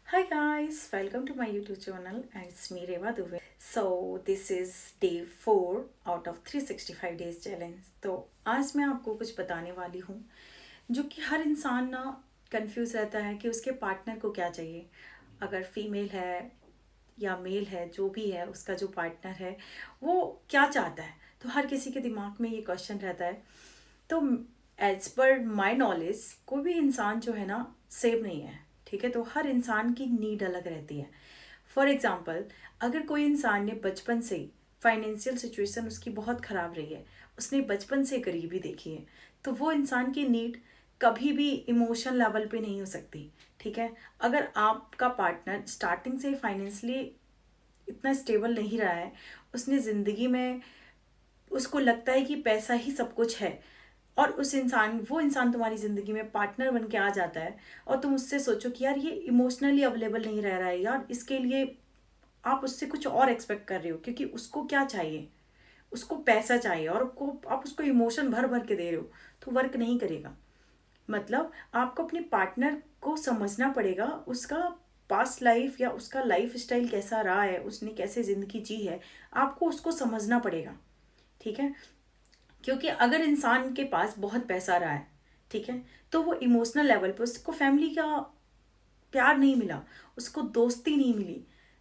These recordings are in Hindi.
Hi guys, welcome to my YouTube channel and it's me Reva Dubey. So this is day 4 out of 365 days challenge. तो आज मैं आपको कुछ बताने वाली हूँ जो कि हर इंसान ना कंफ्यूज रहता है कि उसके पार्टनर को क्या चाहिए। अगर फीमेल है या मेल है, जो भी है, उसका जो पार्टनर है वो क्या चाहता है। तो हर किसी के दिमाग में ये क्वेश्चन रहता है। तो एज पर माई नॉलेज कोई भी इंसान जो है ना सेम नहीं है। ठीक है, तो हर इंसान की नीड अलग रहती है। फॉर एग्जाम्पल, अगर कोई इंसान ने बचपन से फाइनेंशियल सिचुएशन उसकी बहुत ख़राब रही है, उसने बचपन से गरीबी देखी है, तो वो इंसान की नीड कभी भी इमोशन लेवल पे नहीं हो सकती। ठीक है, अगर आपका पार्टनर स्टार्टिंग से फाइनेंशियली इतना स्टेबल नहीं रहा है, उसने ज़िंदगी में उसको लगता है कि पैसा ही सब कुछ है, और वो इंसान तुम्हारी ज़िंदगी में पार्टनर बन के आ जाता है, और तुम उससे सोचो कि यार ये इमोशनली अवेलेबल नहीं रह रहा है, यार इसके लिए आप उससे कुछ और एक्सपेक्ट कर रहे हो, क्योंकि उसको क्या चाहिए, उसको पैसा चाहिए, और आप उसको इमोशन भर भर के दे रहे हो, तो वर्क नहीं करेगा। मतलब आपको अपने पार्टनर को समझना पड़ेगा, उसका पास्ट लाइफ या उसका लाइफ स्टाइल कैसा रहा है, उसने कैसे ज़िंदगी जी है, आपको उसको समझना पड़ेगा। ठीक है, क्योंकि अगर इंसान के पास बहुत पैसा रहा है, ठीक है, तो वो इमोशनल लेवल पे उसको फैमिली का प्यार नहीं मिला, उसको दोस्ती नहीं मिली,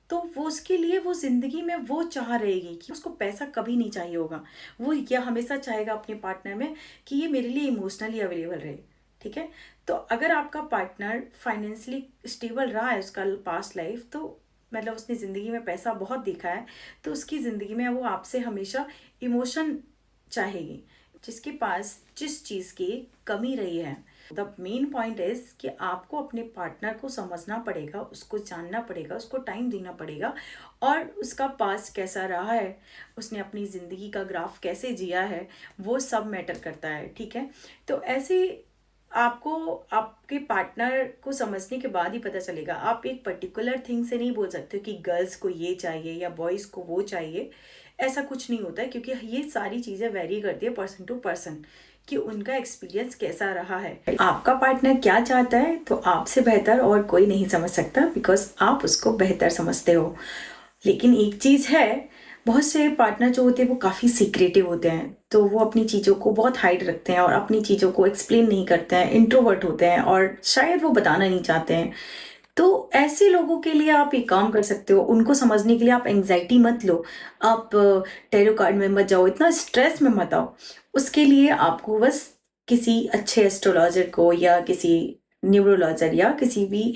तो वो उसके लिए वो ज़िंदगी में वो चाह रहेगी कि उसको पैसा कभी नहीं चाहिए होगा। वो यह हमेशा चाहेगा अपने पार्टनर में कि ये मेरे लिए इमोशनली अवेलेबल रहे। ठीक है, तो अगर आपका पार्टनर फाइनेंशियली स्टेबल रहा है, उसका पास्ट लाइफ, तो मतलब उसने ज़िंदगी में पैसा बहुत देखा है, तो उसकी ज़िंदगी में वो आपसे हमेशा इमोशन चाहेगी। जिसके पास जिस चीज़ की कमी रही है, द मेन पॉइंट इज कि आपको अपने पार्टनर को समझना पड़ेगा, उसको जानना पड़ेगा, उसको टाइम देना पड़ेगा, और उसका पास्ट कैसा रहा है, उसने अपनी ज़िंदगी का ग्राफ कैसे जिया है, वो सब मैटर करता है। ठीक है, तो ऐसे आपको आपके पार्टनर को समझने के बाद ही पता चलेगा। आप एक पर्टिकुलर थिंग से नहीं बोल सकते कि गर्ल्स को ये चाहिए या बॉयज़ को वो चाहिए। ऐसा कुछ नहीं होता है, क्योंकि ये सारी चीज़ें वेरी करती है पर्सन टू पर्सन कि उनका एक्सपीरियंस कैसा रहा है। आपका पार्टनर क्या चाहता है तो आपसे बेहतर और कोई नहीं समझ सकता, बिकॉज आप उसको बेहतर समझते हो। लेकिन एक चीज़ है, बहुत से पार्टनर जो होते हैं वो काफ़ी सीक्रेटिव होते हैं, तो वो अपनी चीज़ों को बहुत हाइड रखते हैं और अपनी चीज़ों को एक्सप्लेन नहीं करते हैं, इंट्रोवर्ट होते हैं और शायद वो बताना नहीं चाहते हैं। तो ऐसे लोगों के लिए आप एक काम कर सकते हो, उनको समझने के लिए आप एंग्जाइटी मत लो, आप टैरो कार्ड में मत जाओ, इतना स्ट्रेस में मत आओ। उसके लिए आपको बस किसी अच्छे एस्ट्रोलॉजर को या किसी न्यूरोलॉजर या किसी भी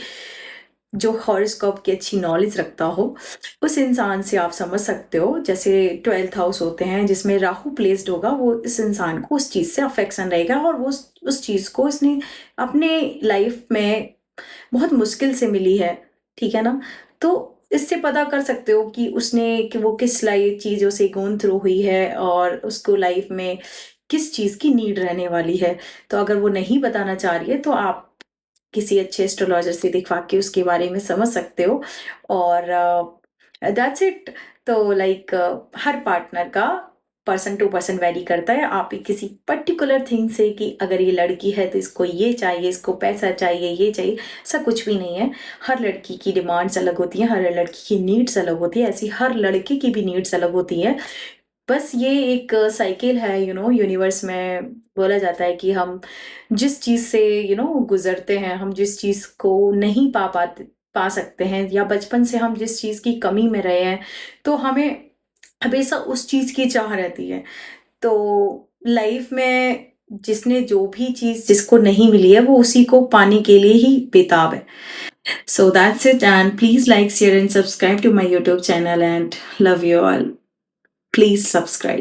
जो हॉरोस्कोप की अच्छी नॉलेज रखता हो, उस इंसान से आप समझ सकते हो। जैसे 12th हाउस होते हैं जिसमें राहु प्लेस्ड होगा, वो इस इंसान को उस चीज़ से अफेक्शन रहेगा, और वो उस चीज़ को इसने अपने लाइफ में बहुत मुश्किल से मिली है। ठीक है ना, तो इससे पता कर सकते हो कि उसने कि वो किस लाइफ चीज़ों से गोन थ्रू हुई है और उसको लाइफ में किस चीज़ की नीड रहने वाली है। तो अगर वो नहीं बताना चाह रही है तो आप किसी अच्छे एस्ट्रोलॉजर से दिखवा के उसके बारे में समझ सकते हो, और दैट्स इट। तो लाइक हर पार्टनर का पर्सन टू पर्सन वेरी करता है। आप एक किसी पर्टिकुलर थिंग से कि अगर ये लड़की है तो इसको ये चाहिए, इसको पैसा चाहिए, ये चाहिए, ऐसा कुछ भी नहीं है। हर लड़की की डिमांड्स अलग होती हैं, हर लड़की की नीड्स अलग होती है, ऐसी हर लड़के की भी नीड्स अलग होती हैं। बस ये एक साइकिल है, यूनिवर्स में बोला जाता है कि हम जिस चीज़ से गुज़रते हैं, हम जिस चीज़ को नहीं पा सकते हैं, या बचपन से हम जिस चीज़ की कमी में रहे हैं, तो हमें हमेशा उस चीज़ की चाह रहती है। तो लाइफ में जिसने जो भी चीज़ जिसको नहीं मिली है, वो उसी को पाने के लिए ही बेताब है। So that's it, and please like, share and subscribe to my YouTube channel, and love you all. Please subscribe.